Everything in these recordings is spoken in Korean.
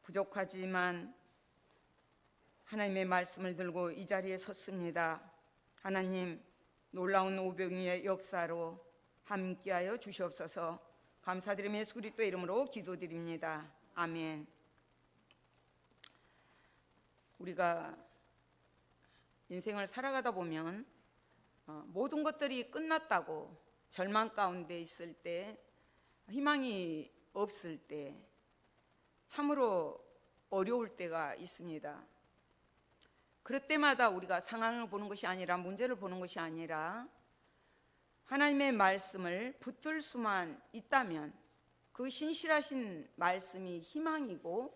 부족하지만 하나님의 말씀을 들고 이 자리에 섰습니다. 하나님, 놀라운 오병이의 역사로 함께하여 주시옵소서. 감사드리며 예수 그리스도의 이름으로 기도드립니다. 아멘. 우리가 인생을 살아가다 보면 모든 것들이 끝났다고 절망 가운데 있을 때, 희망이 없을 때 참으로 어려울 때가 있습니다. 그럴 때마다 우리가 상황을 보는 것이 아니라, 문제를 보는 것이 아니라 하나님의 말씀을 붙들 수만 있다면 그 신실하신 말씀이 희망이고,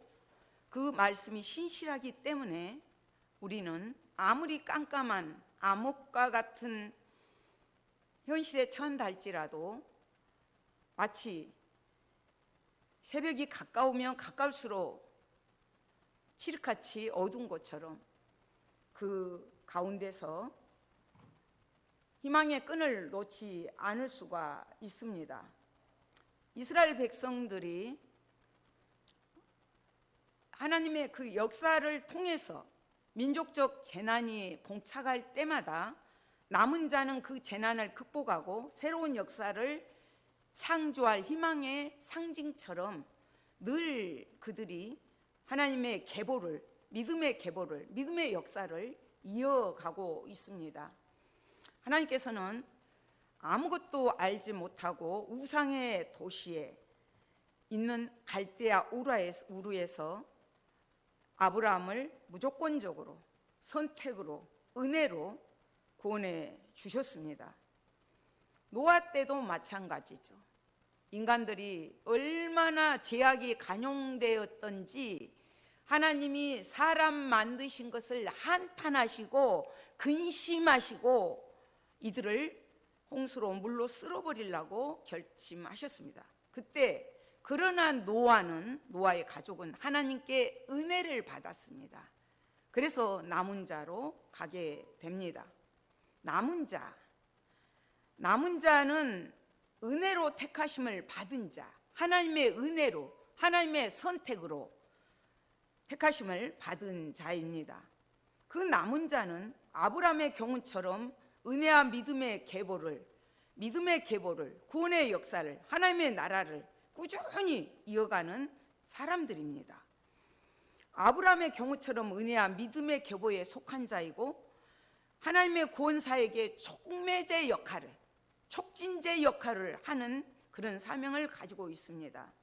그 말씀이 신실하기 때문에 우리는 아무리 깜깜한 암흑과 같은 현실에 처한달지라도 마치 새벽이 가까우면 가까울수록 칠흑같이 어두운 것처럼 그 가운데서 희망의 끈을 놓지 않을 수가 있습니다. 이스라엘 백성들이 하나님의 그 역사를 통해서 민족적 재난이 봉착할 때마다 남은 자는 그 재난을 극복하고 새로운 역사를 창조할 희망의 상징처럼 늘 그들이 하나님의 계보를, 믿음의 역사를 이어가고 있습니다. 하나님께서는 아무것도 알지 못하고 우상의 도시에 있는 갈대아 우르에서 아브라함을 무조건적으로, 선택으로, 은혜로 구원해 주셨습니다. 노아 때도 마찬가지죠. 인간들이 얼마나 죄악이 간용되었던지 하나님이 사람 만드신 것을 한탄하시고 근심하시고 이들을 홍수로 물로 쓸어버리려고 결심하셨습니다. 그때 그러나 노아의 가족은 하나님께 은혜를 받았습니다. 그래서 남은 자로 가게 됩니다. 남은 자는 은혜로 택하심을 받은 자, 하나님의 은혜로, 하나님의 선택으로 택하심을 받은 자입니다. 그 남은 자는 아브라함의 경우처럼 은혜와 믿음의 계보를, 구원의 역사를, 하나님의 나라를 꾸준히 이어가는 사람들입니다. 아브라함의 경우처럼 은혜와 믿음의 계보에 속한 자이고, 하나님의 구원사에게 촉진제 역할을 하는 그런 사명을 가지고 있습니다.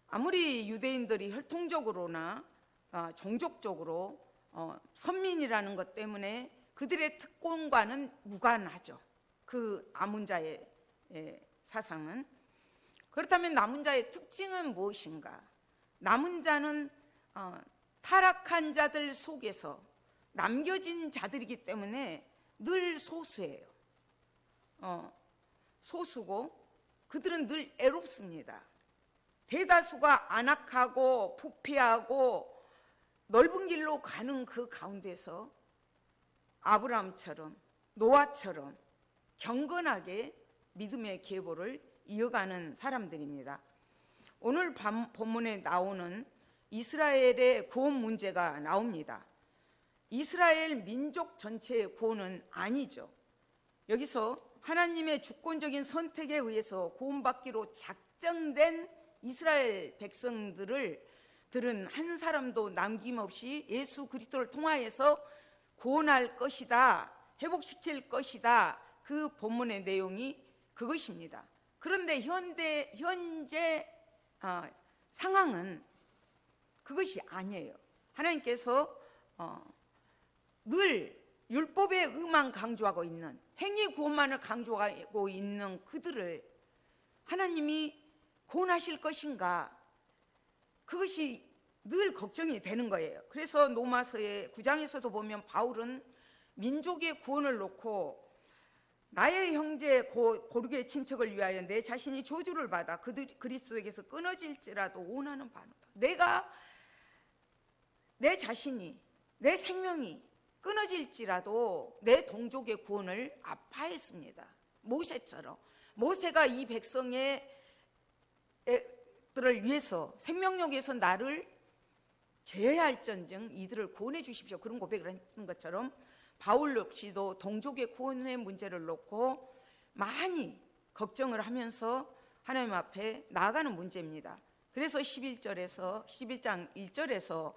아무리 유대인들이 혈통적으로나 종족적으로 선민이라는 것 때문에 그들의 특권과는 무관하죠. 그 남은 자의 사상은. 그렇다면 남은 자의 특징은 무엇인가? 남은 자는 타락한 자들 속에서 남겨진 자들이기 때문에 늘 소수예요. 소수고 그들은 늘 애롭습니다. 대다수가 안악하고 부패하고 넓은 길로 가는 그 가운데서 아브라함처럼, 노아처럼 경건하게 믿음의 계보를 이어가는 사람들입니다. 오늘 본문에 나오는 이스라엘의 구원 문제가 나옵니다. 이스라엘 민족 전체의 구원은 아니죠. 여기서 하나님의 주권적인 선택에 의해서 구원받기로 작정된 이스라엘 백성들은 한 사람도 남김없이 예수 그리스도를 통하여서 구원할 것이다, 회복시킬 것이다. 그 본문의 내용이 그것입니다. 그런데 현재 상황은 그것이 아니에요. 하나님께서 늘 율법의 의만 강조하고 있는, 행위 구원만을 강조하고 있는 그들을 하나님이 구원하실 것인가, 그것이 늘 걱정이 되는 거예요. 그래서 로마서의 9장에서도 보면 바울은 민족의 구원을 놓고 나의 형제 고르게 친척을 위하여 내 자신이 저주를 받아 그리스도에게서 끊어질지라도 원하는 바노다. 내 자신이, 내 생명이 끊어질지라도 내 동족의 구원을 아파했습니다. 모세처럼. 모세가 이 백성의 들을 위해서, 생명력에서 나를 제할전증 이들을 구원해 주십시오. 그런 고백을 했던 것처럼 바울 역시도 동족의 구원의 문제를 놓고 많이 걱정을 하면서 하나님 앞에 나아가는 문제입니다. 그래서 11장 1절에서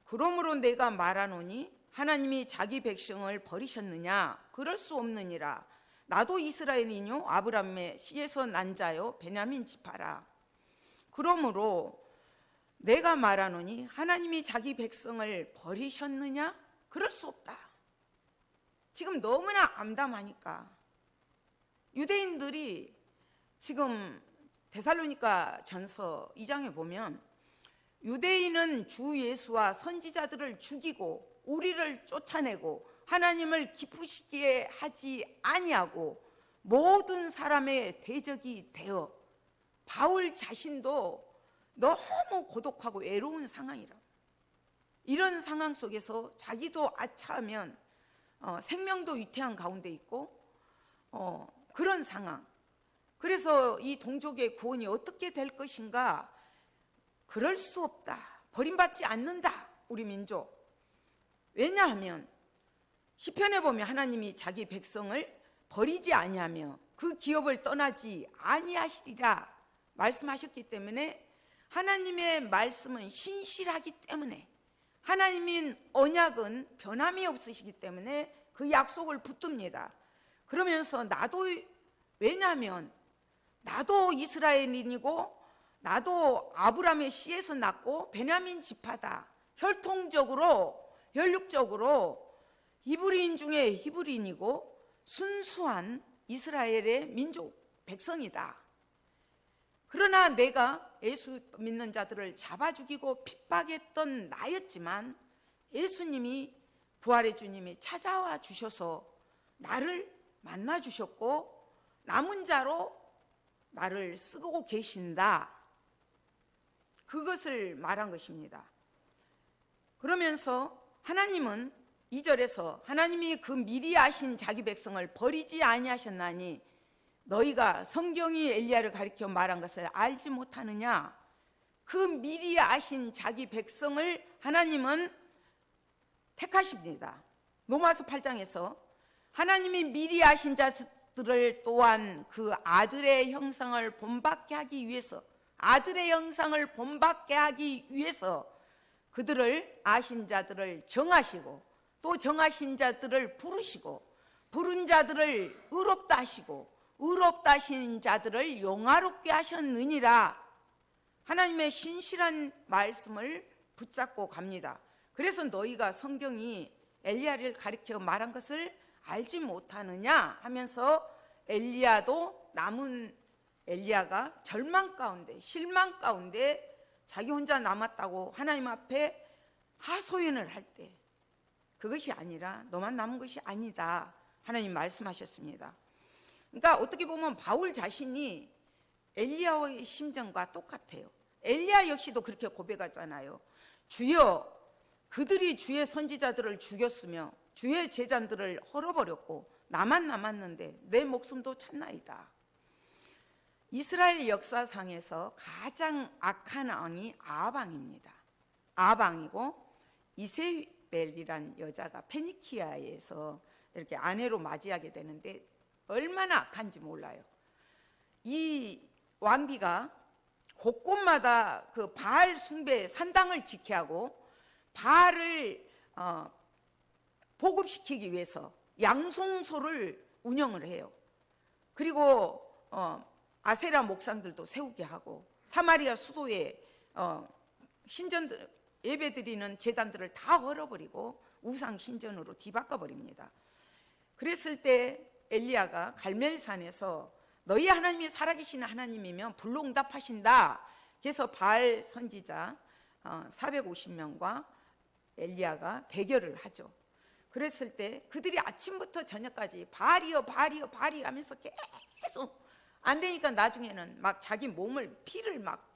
그러므로 내가 말하노니 하나님이 자기 백성을 버리셨느냐? 그럴 수 없느니라. 나도 이스라엘이뇨 아브라함의 씨에서 난 자요 베냐민 지파라. 그러므로 내가 말하노니 하나님이 자기 백성을 버리셨느냐? 그럴 수 없다. 지금 너무나 암담하니까 유대인들이 지금 데살로니가 전서 2장에 보면 유대인은 주 예수와 선지자들을 죽이고 우리를 쫓아내고 하나님을 기쁘시게 하지 아니하고 모든 사람의 대적이 되어 바울 자신도 너무 고독하고 외로운 상황이라. 이런 상황 속에서 자기도 아차하면 생명도 위태한 가운데 있고 그런 상황. 그래서 이 동족의 구원이 어떻게 될 것인가? 그럴 수 없다. 버림받지 않는다. 우리 민족. 왜냐하면 시편에 보면 하나님이 자기 백성을 버리지 아니하며 그 기업을 떠나지 아니하시리라 말씀하셨기 때문에 하나님의 말씀은 신실하기 때문에 하나님인 언약은 변함이 없으시기 때문에 그 약속을 붙듭니다. 그러면서 나도 왜냐하면 나도 이스라엘인이고 나도 아브라함의 씨에서 났고 베냐민 지파다. 혈통적으로 혈육적으로 히브리인 중에 히브리인이고 순수한 이스라엘의 민족 백성이다. 그러나 내가 예수 믿는 자들을 잡아 죽이고 핍박했던 나였지만 예수님이 부활의 주님이 찾아와 주셔서 나를 만나 주셨고 남은 자로 나를 쓰고 계신다. 그것을 말한 것입니다. 그러면서 하나님은 2절에서 하나님이 그 미리 아신 자기 백성을 버리지 아니하셨나니 너희가 성경이 엘리야를 가리켜 말한 것을 알지 못하느냐? 그 미리 아신 자기 백성을 하나님은 택하십니다. 로마서 8장에서 하나님이 미리 아신 자들을 또한 그 아들의 형상을 본받게 하기 위해서 아들의 형상을 본받게 하기 위해서 그들을 아신 자들을 정하시고 또 정하신 자들을 부르시고 부른 자들을 의롭다 하시고 의롭다 하신 자들을 영화롭게 하셨느니라. 하나님의 신실한 말씀을 붙잡고 갑니다. 그래서 너희가 성경이 엘리야를 가리켜 말한 것을 알지 못하느냐 하면서 엘리야도 남은 엘리야가 절망 가운데 실망 가운데 자기 혼자 남았다고 하나님 앞에 하소연을 할 때 그것이 아니라 너만 남은 것이 아니다 하나님 말씀하셨습니다. 그러니까 어떻게 보면 바울 자신이 엘리야의 심정과 똑같아요. 엘리야 역시도 그렇게 고백하잖아요. 주여 그들이 주의 선지자들을 죽였으며 주의 제자들을 헐어버렸고 나만 남았는데 내 목숨도 찾나이다. 이스라엘 역사상에서 가장 악한 왕이 아합 왕입니다. 아합 왕이고 이세벨이란 여자가 페니키아에서 이렇게 아내로 맞이하게 되는데 얼마나 악한지 몰라요. 이 왕비가 곳곳마다 그 바알 숭배 산당을 지키하고 바알을 보급시키기 위해서 양송소를 운영을 해요. 그리고 아세라 목상들도 세우게 하고 사마리아 수도에 신전들 예배드리는 제단들을 다 헐어버리고 우상 신전으로 뒤바꿔버립니다. 그랬을 때 엘리야가 갈멜산에서 너희 하나님이 살아계신 하나님이면 불로 응답하신다. 그래서 바알 선지자 450명과 엘리야가 대결을 하죠. 그랬을 때 그들이 아침부터 저녁까지 바알이여 바알이여 바알이 하면서 계속 안 되니까 나중에는 막 자기 몸을 피를 막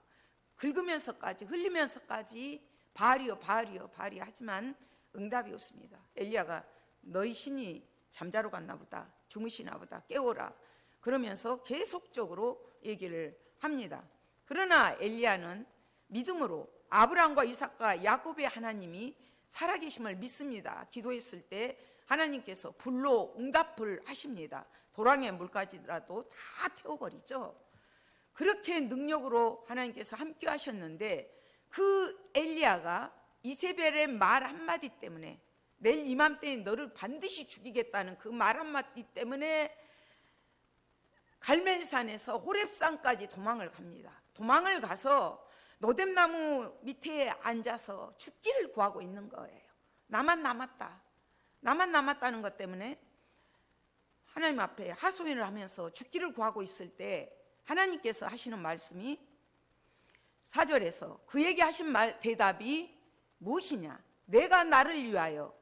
긁으면서까지 흘리면서까지 바알이여 바알이여 바알이 하지만 응답이 없습니다. 엘리야가 너희 신이 잠자러 갔나 보다 주무시나 보다 깨워라 그러면서 계속적으로 얘기를 합니다. 그러나 엘리야는 믿음으로 아브라함과 이삭과 야곱의 하나님이 살아계심을 믿습니다. 기도했을 때 하나님께서 불로 응답을 하십니다. 도랑의 물까지라도 다 태워버리죠. 그렇게 능력으로 하나님께서 함께 하셨는데, 그 엘리야가 이세벨의 말 한마디 때문에, 내일 이맘때에 너를 반드시 죽이겠다는 그 말 한마디 때문에 갈멜산에서 호렙산까지 도망을 갑니다. 도망을 가서 노뎀나무 밑에 앉아서 죽기를 구하고 있는 거예요. 나만 남았다는 것 때문에 하나님 앞에 하소연을 하면서 죽기를 구하고 있을 때 하나님께서 하시는 말씀이 4절에서 그에게 하신 대답이 무엇이냐? 내가 나를 위하여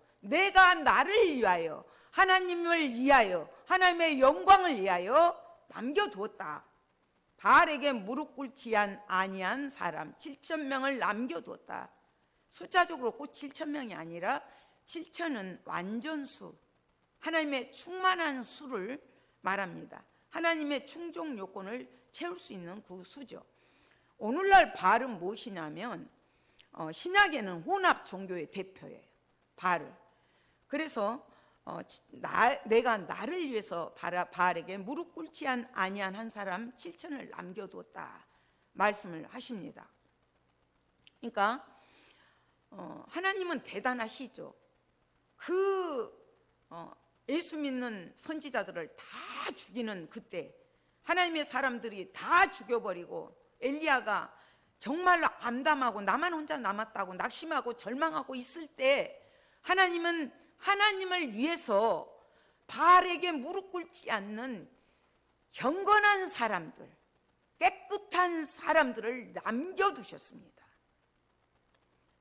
하나님을 위하여 하나님의 영광을 위하여 남겨두었다. 바알에게 무릎 꿇지 아니한 사람 7,000명을 남겨두었다. 숫자적으로 꼭 7,000명이 아니라 7,000은 완전수, 하나님의 충만한 수를 말합니다. 하나님의 충족 요건을 채울 수 있는 그 수죠. 오늘날 바알은 무엇이냐면 신약에는 혼합 종교의 대표예요. 바알. 그래서 내가 나를 위해서 바알에게 무릎 꿇지 아니한 한 사람 7,000을 남겨두었다 말씀을 하십니다. 그러니까 하나님은 대단하시죠. 예수 믿는 선지자들을 다 죽이는 그때 하나님의 사람들이 다 죽여버리고 엘리야가 정말로 암담하고 나만 혼자 남았다고 낙심하고 절망하고 있을 때 하나님은 하나님을 위해서 바알에게 무릎 꿇지 않는 경건한 사람들, 깨끗한 사람들을 남겨두셨습니다.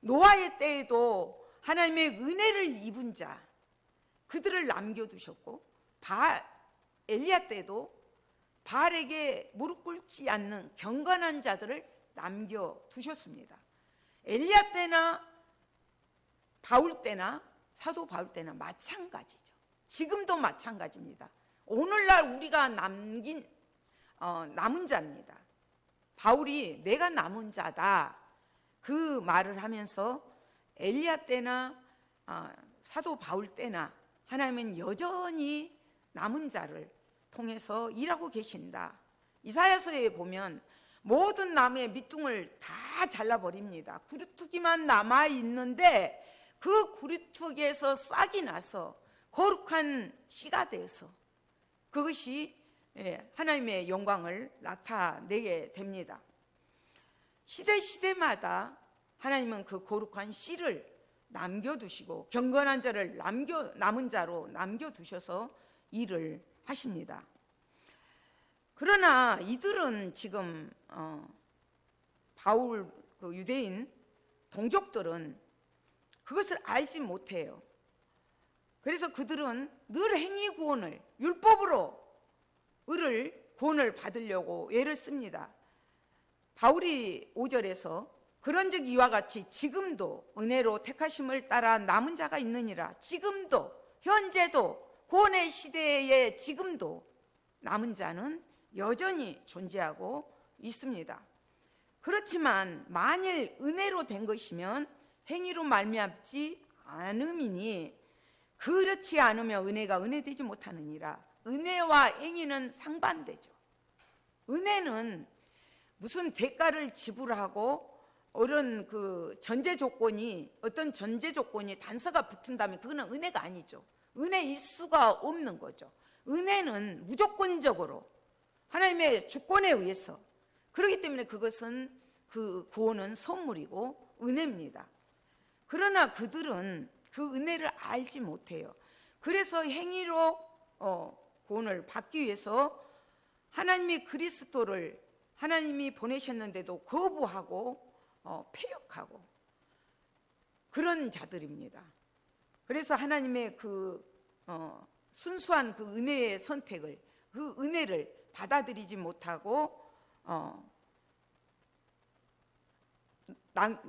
노아의 때에도 하나님의 은혜를 입은 자, 그들을 남겨두셨고, 엘리야 때도 바알에게 무릎 꿇지 않는 경건한 자들을 남겨두셨습니다. 엘리야 때나 바울 때나 사도 바울 때나 마찬가지죠. 지금도 마찬가지입니다. 오늘날 우리가 남은 자입니다. 바울이 내가 남은 자다 그 말을 하면서 엘리야 때나 사도 바울 때나 하나님은 여전히 남은 자를 통해서 일하고 계신다. 이사야서에 보면 모든 나무의 밑둥을 다 잘라버립니다. 구루투기만 남아있는데 그 구루투기에서 싹이 나서 거룩한 씨가 되어서 그것이 하나님의 영광을 나타내게 됩니다. 시대마다 하나님은 그 거룩한 씨를 남겨두시고 경건한 자를 남은 자로 남겨두셔서 일을 하십니다. 그러나 이들은 지금 바울 그 유대인 동족들은 그것을 알지 못해요. 그래서 그들은 늘 행위 구원을 율법으로 구원을 받으려고 애를 씁니다. 바울이 5절에서 그런즉 이와 같이 지금도 은혜로 택하심을 따라 남은 자가 있느니라. 지금도 현재도 구원의 시대에 지금도 남은 자는 여전히 존재하고 있습니다. 그렇지만 만일 은혜로 된 것이면 행위로 말미암지 않음이니 그렇지 않으면 은혜가 은혜되지 못하느니라. 은혜와 행위는 상반되죠. 은혜는 무슨 대가를 지불하고 어떤 전제 조건이 단서가 붙은다면 그거는 은혜가 아니죠. 은혜일 수가 없는 거죠. 은혜는 무조건적으로 하나님의 주권에 의해서, 그렇기 때문에 그것은 그 구원은 선물이고 은혜입니다. 그러나 그들은 그 은혜를 알지 못해요. 그래서 행위로 구원을 받기 위해서 하나님이 보내셨는데도 거부하고 패역하고 그런 자들입니다. 그래서 하나님의 순수한 그 은혜의 선택을, 그 은혜를 받아들이지 못하고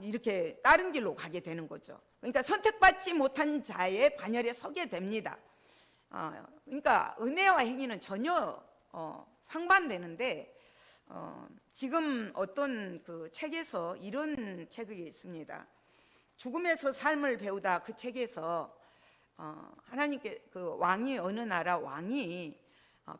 이렇게 다른 길로 가게 되는 거죠. 그러니까 선택받지 못한 자의 반열에 서게 됩니다. 그러니까 은혜와 행위는 전혀 상반되는데 지금 어떤 그 책에서 이런 책이 있습니다. 죽음에서 삶을 배우다. 그 책에서 하나님께 그 왕이, 어느 나라 왕이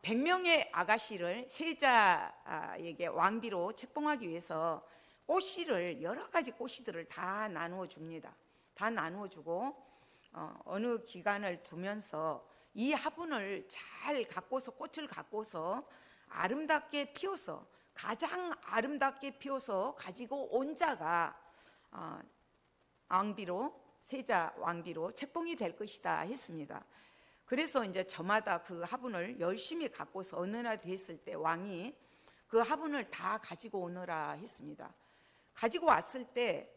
100명의 아가씨를 세자에게 왕비로 책봉하기 위해서 꽃씨를, 여러 가지 꽃씨들을 다 나누어 줍니다. 다 나누어 주고 어느 기간을 두면서 이 화분을 잘 갖고서, 꽃을 갖고서 아름답게 피워서, 가장 아름답게 피워서 가지고 온 자가 왕비로, 세자 왕비로 책봉이 될 것이다 했습니다. 그래서 이제 저마다 그 화분을 열심히 갖고서 어느 날 됐을 때 왕이 그 화분을 다 가지고 오너라 했습니다. 가지고 왔을 때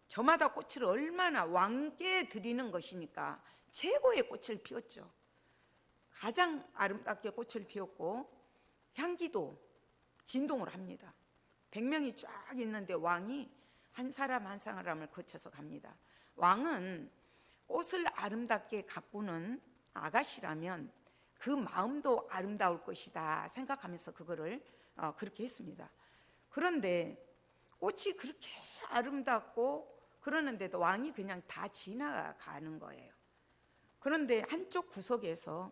저마다 꽃을 얼마나, 왕께 드리는 것이니까 최고의 꽃을 피웠죠. 가장 아름답게 꽃을 피웠고 향기도 진동을 합니다. 100명이 쫙 있는데 왕이 한 사람 한 사람을 거쳐서 갑니다. 왕은 꽃을 아름답게 가꾸는 아가씨라면 그 마음도 아름다울 것이다 생각하면서 그거를 그렇게 했습니다. 그런데 꽃이 그렇게 아름답고 그러는데도 왕이 그냥 다 지나가는 거예요. 그런데 한쪽 구석에서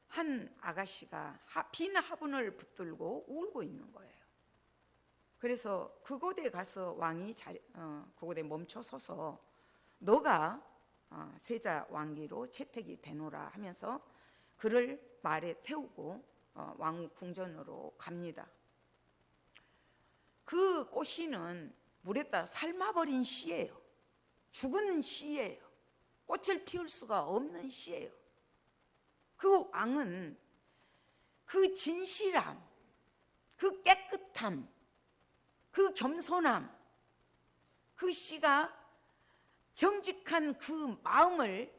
한 아가씨가 빈 화분을 붙들고 울고 있는 거예요. 그래서 그곳에 가서 왕이 그곳에 멈춰 서서 너가 세자 왕비로 채택이 되노라 하면서 그를 말에 태우고 왕 궁전으로 갑니다. 그 꽃씨는 물에 따라 삶아버린 씨예요. 죽은 씨예요. 꽃을 피울 수가 없는 씨예요. 그 왕은 그 진실함, 그 깨끗함, 그 겸손함, 그 씨가 정직한 그 마음을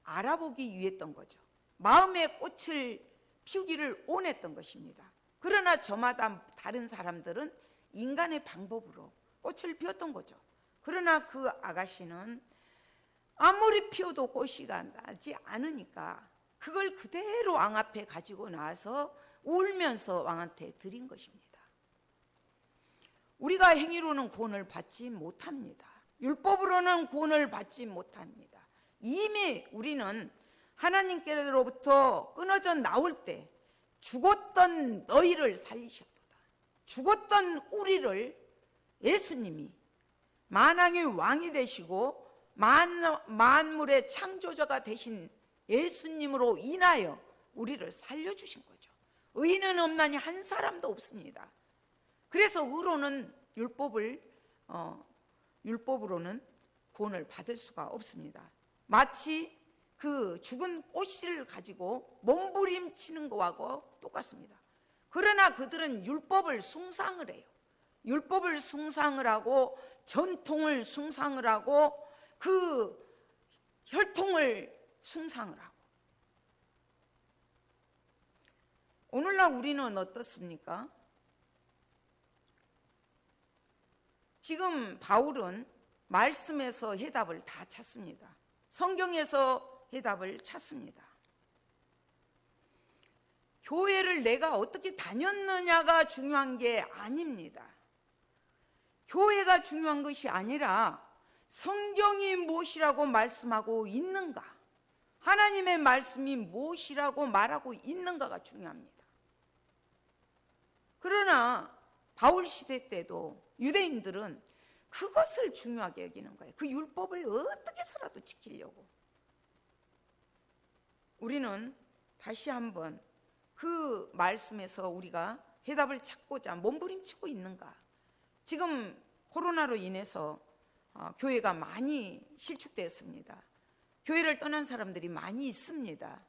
알아보기 위했던 거죠. 마음의 꽃을 피우기를 원했던 것입니다. 그러나 저마다 다른 사람들은 인간의 방법으로 꽃을 피웠던 거죠. 그러나 그 아가씨는 아무리 피워도 꽃이가 나지 않으니까 그걸 그대로 왕 앞에 가지고 나와서 울면서 왕한테 드린 것입니다. 우리가 행위로는 구원을 받지 못합니다. 율법으로는 구원을 받지 못합니다. 이미 우리는 하나님께로부터 끊어져 나올 때 죽었던 너희를 살리셨도다. 죽었던 우리를 예수님이 만왕의 왕이 되시고 만물의 창조자가 되신 예수님으로 인하여 우리를 살려주신 거죠. 의인은 없나니 한 사람도 없습니다. 그래서 의로는 율법으로는 구원을 받을 수가 없습니다. 마치 그 죽은 꽃씨를 가지고 몸부림치는 것하고 똑같습니다. 그러나 그들은 율법을 숭상을 해요. 율법을 숭상을 하고 전통을 숭상을 하고 그 혈통을 숭상을 하고. 오늘날 우리는 어떻습니까? 지금 바울은 말씀에서 해답을 다 찾습니다. 성경에서 해답을 찾습니다. 교회를 내가 어떻게 다녔느냐가 중요한 게 아닙니다. 교회가 중요한 것이 아니라 성경이 무엇이라고 말씀하고 있는가, 하나님의 말씀이 무엇이라고 말하고 있는가가 중요합니다. 그러나 바울 시대 때도 유대인들은 그것을 중요하게 여기는 거예요. 그 율법을 어떻게 해서라도 지키려고. 우리는 다시 한번 그 말씀에서 우리가 해답을 찾고자 몸부림치고 있는가. 지금 코로나로 인해서 교회가 많이 실축되었습니다. 교회를 떠난 사람들이 많이 있습니다.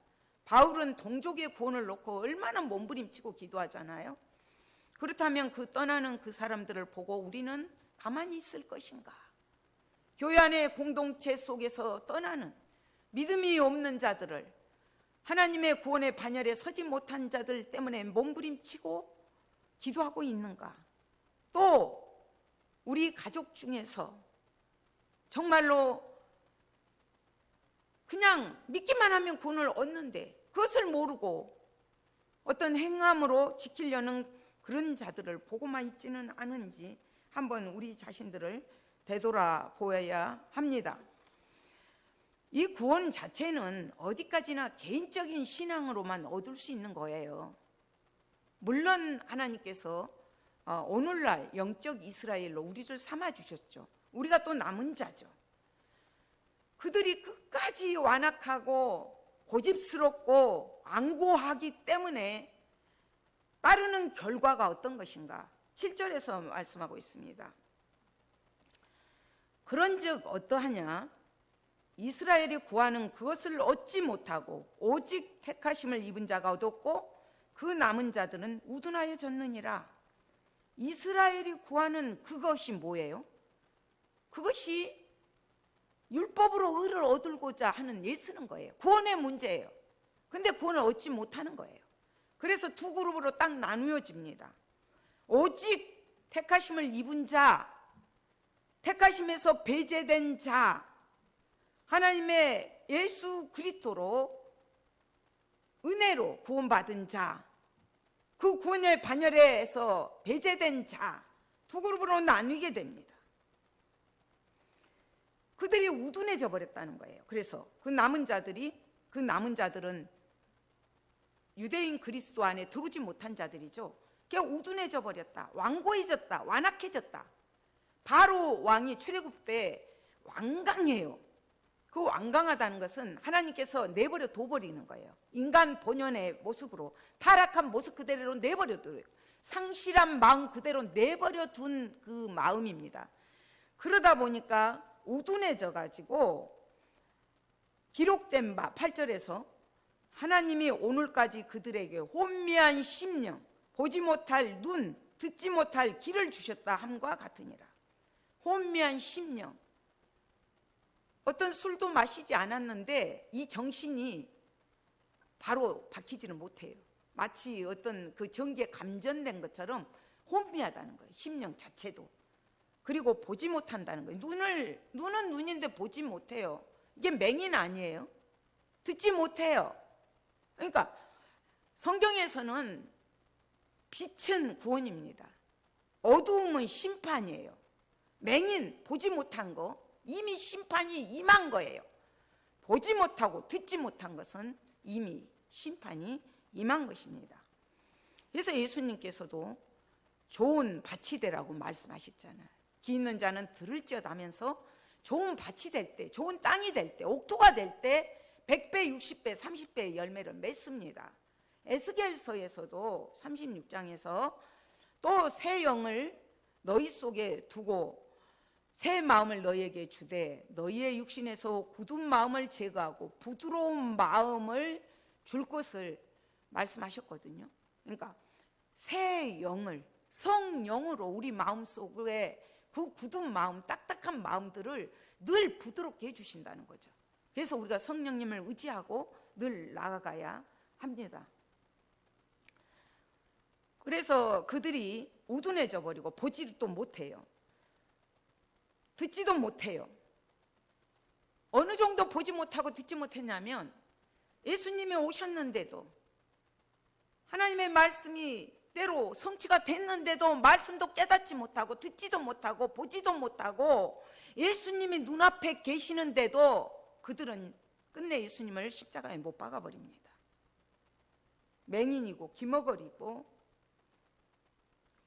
바울은 동족의 구원을 놓고 얼마나 몸부림치고 기도하잖아요. 그렇다면 그 떠나는 그 사람들을 보고 우리는 가만히 있을 것인가? 교회 안의 공동체 속에서 떠나는 믿음이 없는 자들을, 하나님의 구원의 반열에 서지 못한 자들 때문에 몸부림치고 기도하고 있는가? 또 우리 가족 중에서 정말로 그냥 믿기만 하면 구원을 얻는데 그것을 모르고 어떤 행함으로 지키려는 그런 자들을 보고만 있지는 않은지 한번 우리 자신들을 되돌아보아야 합니다. 이 구원 자체는 어디까지나 개인적인 신앙으로만 얻을 수 있는 거예요. 물론 하나님께서 오늘날 영적 이스라엘로 우리를 삼아주셨죠. 우리가 또 남은 자죠. 그들이 끝까지 완악하고 고집스럽고 완고하기 때문에 따르는 결과가 어떤 것인가? 7절에서 말씀하고 있습니다. 그런즉 어떠하냐? 이스라엘이 구하는 그것을 얻지 못하고 오직 택하심을 입은 자가 얻었고 그 남은 자들은 우둔하여졌느니라. 이스라엘이 구하는 그것이 뭐예요? 그것이 율법으로 의를 얻고자 하는 예쓰는 거예요. 구원의 문제예요. 근데 구원을 얻지 못하는 거예요. 그래서 두 그룹으로 딱 나누어집니다. 오직 택하심을 입은 자, 택하심에서 배제된 자, 하나님의 예수 그리스도로 은혜로 구원받은 자, 그 구원의 반열에서 배제된 자, 두 그룹으로 나뉘게 됩니다. 그들이 우둔해져 버렸다는 거예요. 그래서 그 남은 자들은 유대인 그리스도 안에 들어오지 못한 자들이죠. 그냥 우둔해져 버렸다, 완고해졌다, 완악해졌다. 바로 왕이 출애굽 때 완강해요. 그 완강하다는 것은 하나님께서 내버려 둬버리는 거예요. 인간 본연의 모습으로 타락한 모습 그대로 내버려 둬요. 상실한 마음 그대로 내버려 둔 그 마음입니다. 그러다 보니까 우둔해져 가지고 기록된 바 8절에서 하나님이 오늘까지 그들에게 혼미한 심령, 보지 못할 눈, 듣지 못할 귀를 주셨다 함과 같으니라. 혼미한 심령, 어떤 술도 마시지 않았는데 이 정신이 바로 박히지는 못해요. 마치 어떤 그 전기에 감전된 것처럼 혼미하다는 거예요. 심령 자체도. 그리고 보지 못한다는 거예요. 눈은 눈인데 보지 못해요. 이게 맹인 아니에요. 듣지 못해요. 그러니까 성경에서는 빛은 구원입니다. 어두움은 심판이에요. 맹인, 보지 못한 거, 이미 심판이 임한 거예요. 보지 못하고 듣지 못한 것은 이미 심판이 임한 것입니다. 그래서 예수님께서도 좋은 밭이 되라고 말씀하셨잖아요. 기 있는 자는 들을지어다 하면서 좋은 밭이 될 때, 좋은 땅이 될 때, 옥토가 될 때 100배, 60배, 30배의 열매를 맺습니다. 에스겔서에서도 36장에서 또 새 영을 너희 속에 두고 새 마음을 너희에게 주되 너희의 육신에서 굳은 마음을 제거하고 부드러운 마음을 줄 것을 말씀하셨거든요. 그러니까 새 영을, 성령으로 우리 마음속에 그 굳은 마음, 딱딱한 마음들을 늘 부드럽게 해주신다는 거죠. 그래서 우리가 성령님을 의지하고 늘 나아가야 합니다. 그래서 그들이 우둔해져 버리고 보지도 못해요. 듣지도 못해요. 어느 정도 보지 못하고 듣지 못했냐면 예수님이 오셨는데도, 하나님의 말씀이 때로 성취가 됐는데도 말씀도 깨닫지 못하고 듣지도 못하고 보지도 못하고 예수님이 눈앞에 계시는데도 그들은 끝내 예수님을 십자가에 못 박아버립니다. 맹인이고 기머거리고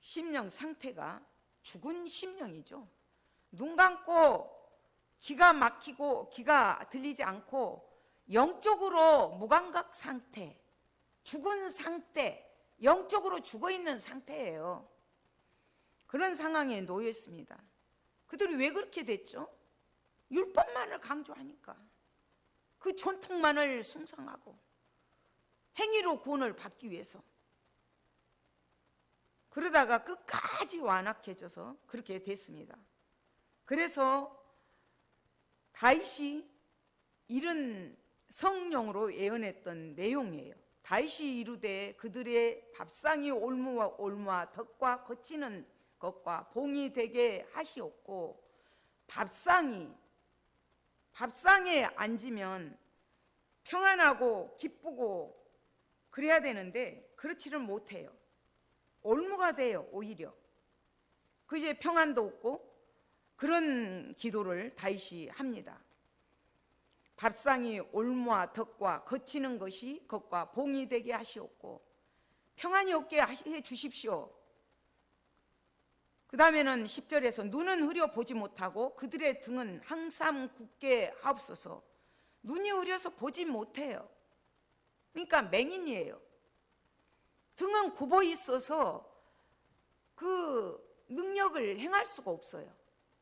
심령 상태가 죽은 심령이죠. 눈 감고 귀가 막히고 귀가 들리지 않고 영적으로 무감각 상태, 죽은 상태, 영적으로 죽어있는 상태예요. 그런 상황에 놓여 있습니다. 그들이 왜 그렇게 됐죠? 율법만을 강조하니까, 그 전통만을 숭상하고 행위로 구원을 받기 위해서, 그러다가 끝까지 완악해져서 그렇게 됐습니다. 그래서 다윗이 이런 성령으로 예언했던 내용이에요. 다윗이 이르되 그들의 밥상이 올무와 덕과 거치는 것과 봉이 되게 하시옵고, 밥상에 앉으면 평안하고 기쁘고 그래야 되는데 그렇지를 못해요. 올무가 돼요. 오히려 그 이제 평안도 없고 그런 기도를 다윗이 합니다. 밥상이 올무와 덕과 거치는 것이 겉과 봉이 되게 하시옵고 평안이 없게 해 주십시오. 그 다음에는 10절에서 눈은 흐려 보지 못하고 그들의 등은 항상 굳게 하옵소서. 눈이 흐려서 보지 못해요. 그러니까 맹인이에요. 등은 굽어 있어서 그 능력을 행할 수가 없어요.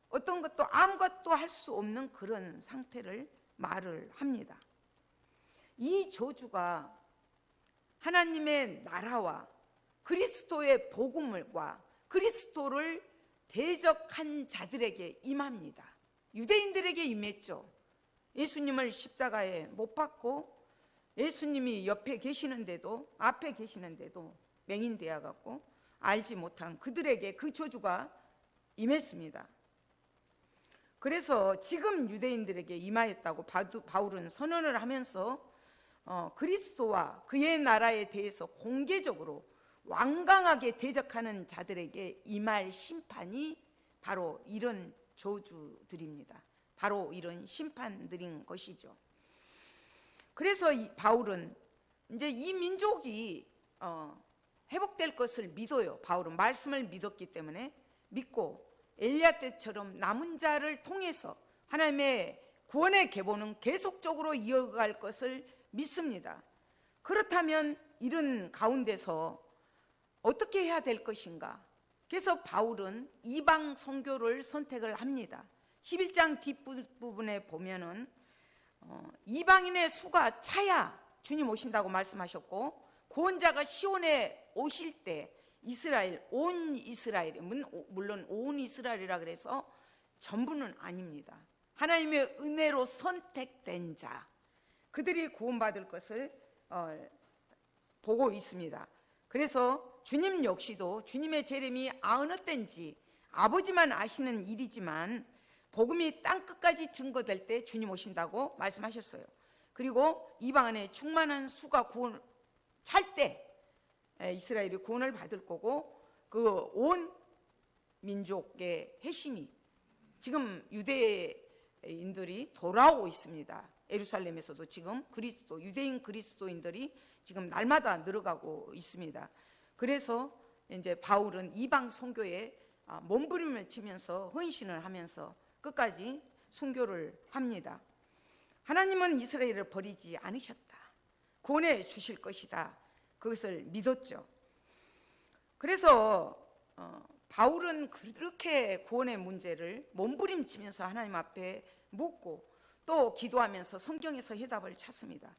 어떤 것도 아무것도 할 수 없는 그런 상태를 말을 합니다. 이 저주가 하나님의 나라와 그리스도의 복음과 그리스도를 대적한 자들에게 임합니다. 유대인들에게 임했죠. 예수님을 십자가에 못 박고 예수님이 옆에 계시는데도 앞에 계시는데도 맹인되어 갖고 알지 못한 그들에게 그 저주가 임했습니다. 그래서 지금 유대인들에게 임하였다고 바울은 선언을 하면서 그리스도와 그의 나라에 대해서 공개적으로 완강하게 대적하는 자들에게 임할 심판이 바로 이런 저주들입니다. 바로 이런 심판들인 것이죠. 그래서 바울은 이제 이 민족이 회복될 것을 믿어요. 바울은 말씀을 믿었기 때문에 믿고 엘리야 때처럼 남은 자를 통해서 하나님의 구원의 계보는 계속적으로 이어갈 것을 믿습니다. 그렇다면 이런 가운데서 어떻게 해야 될 것인가? 그래서 바울은 이방 선교를 선택을 합니다. 11장 뒷부분에 보면은 이방인의 수가 차야 주님 오신다고 말씀하셨고 구원자가 시온에 오실 때 이스라엘, 온 이스라엘, 물론 온 이스라엘이라 그래서 전부는 아닙니다. 하나님의 은혜로 선택된 자, 그들이 구원받을 것을 보고 있습니다. 그래서 주님 역시도 주님의 재림이 어느 때인지 아버지만 아시는 일이지만 복음이 땅끝까지 증거될 때 주님 오신다고 말씀하셨어요. 그리고 이방인의 충만한 수가 구원 찰 때 이스라엘이 구원을 받을 거고 그 온 민족의 회심이 지금 유대인들이 돌아오고 있습니다. 예루살렘에서도 지금 유대인 그리스도인들이 지금 날마다 늘어가고 있습니다. 그래서 이제 바울은 이방 선교에 몸부림을 치면서 헌신을 하면서 끝까지 순교를 합니다. 하나님은 이스라엘을 버리지 않으셨다. 구원해 주실 것이다. 그것을 믿었죠. 그래서 바울은 그렇게 구원의 문제를 몸부림치면서 하나님 앞에 묻고 또 기도하면서 성경에서 해답을 찾습니다.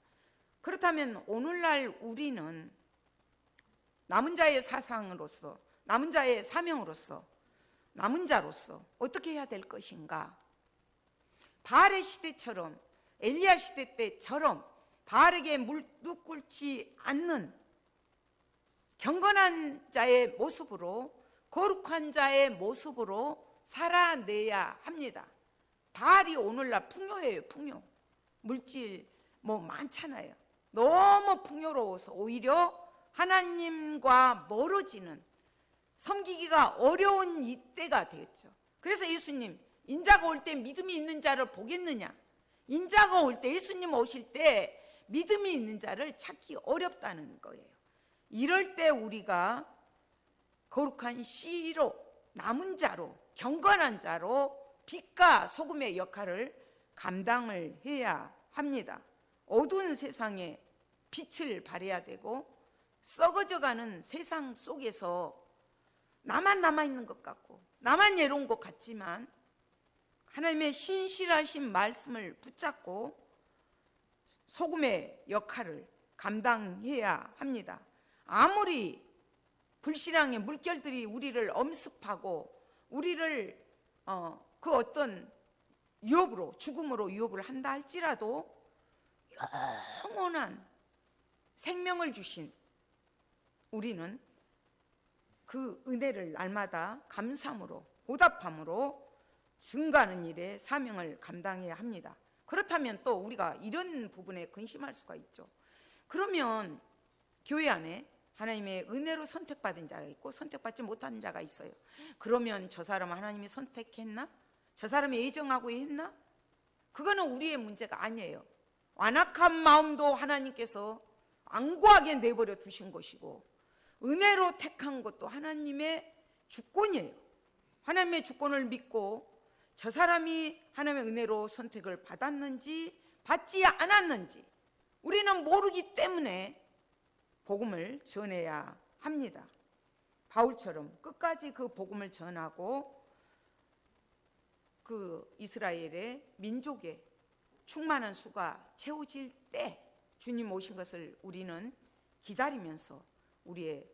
그렇다면 오늘날 우리는 남은 자의 사상으로서, 남은 자의 사명으로서, 남은 자로서 어떻게 해야 될 것인가? 바알의 시대처럼, 엘리야 시대 때처럼 바알에게 무릎 꿇지 않는 경건한 자의 모습으로, 거룩한 자의 모습으로 살아내야 합니다. 바알이 오늘날 풍요해요. 풍요. 물질 많잖아요. 너무 풍요로워서 오히려 하나님과 멀어지는, 섬기기가 어려운 이때가 되었죠. 그래서 예수님, 인자가 올 때 믿음이 있는 자를 보겠느냐? 인자가 올 때, 예수님 오실 때 믿음이 있는 자를 찾기 어렵다는 거예요. 이럴 때 우리가 거룩한 씨로, 남은 자로, 경건한 자로 빛과 소금의 역할을 감당을 해야 합니다. 어두운 세상에 빛을 발해야 되고 썩어져가는 세상 속에서 나만 남아있는 것 같고 나만 예로운 것 같지만 하나님의 신실하신 말씀을 붙잡고 소금의 역할을 감당해야 합니다. 아무리 불신앙의 물결들이 우리를 엄습하고 우리를 그 어떤 유혹으로, 죽음으로 유혹을 한다 할지라도 영원한 생명을 주신 우리는 그 은혜를 날마다 감사함으로, 보답함으로 증가하는 일에 사명을 감당해야 합니다. 그렇다면 또 우리가 이런 부분에 근심할 수가 있죠. 그러면 교회 안에 하나님의 은혜로 선택받은 자가 있고 선택받지 못한 자가 있어요. 그러면 저 사람은 하나님이 선택했나? 저 사람이 애정하고 했나? 그거는 우리의 문제가 아니에요. 완악한 마음도 하나님께서 완고하게 내버려 두신 것이고, 은혜로 택한 것도 하나님의 주권이에요. 하나님의 주권을 믿고 저 사람이 하나님의 은혜로 선택을 받았는지 받지 않았는지 우리는 모르기 때문에 복음을 전해야 합니다. 바울처럼 끝까지 그 복음을 전하고 그 이스라엘의 민족의 충만한 수가 채워질 때 주님 오신 것을 우리는 기다리면서 우리의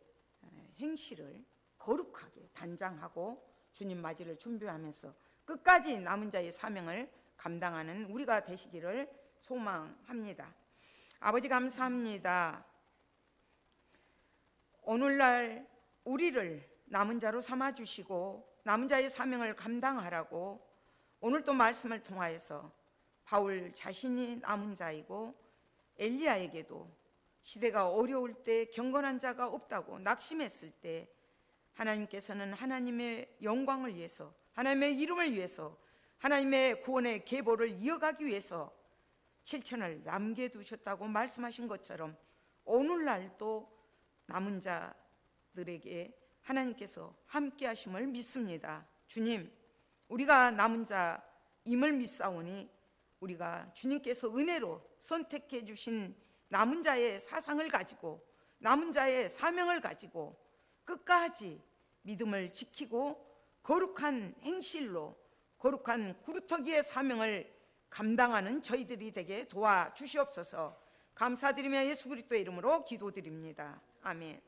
행실을 거룩하게 단장하고 주님 맞이를 준비하면서 끝까지 남은 자의 사명을 감당하는 우리가 되시기를 소망합니다. 아버지 감사합니다. 오늘날 우리를 남은 자로 삼아주시고 남은 자의 사명을 감당하라고 오늘 또 말씀을 통하여서 바울 자신이 남은 자이고 엘리야에게도 시대가 어려울 때 경건한 자가 없다고 낙심했을 때 하나님께서는 하나님의 영광을 위해서 하나님의 이름을 위해서 하나님의 구원의 계보를 이어가기 위해서 7천을 남겨두셨다고 말씀하신 것처럼 오늘날도 남은 자들에게 하나님께서 함께 하심을 믿습니다. 주님, 우리가 남은 자임을 믿사오니 우리가 주님께서 은혜로 선택해 주신 남은 자의 사상을 가지고 남은 자의 사명을 가지고 끝까지 믿음을 지키고 거룩한 행실로 거룩한 구루터기의 사명을 감당하는 저희들이 되게 도와주시옵소서. 감사드리며 예수 그리스도의 이름으로 기도드립니다. 아멘.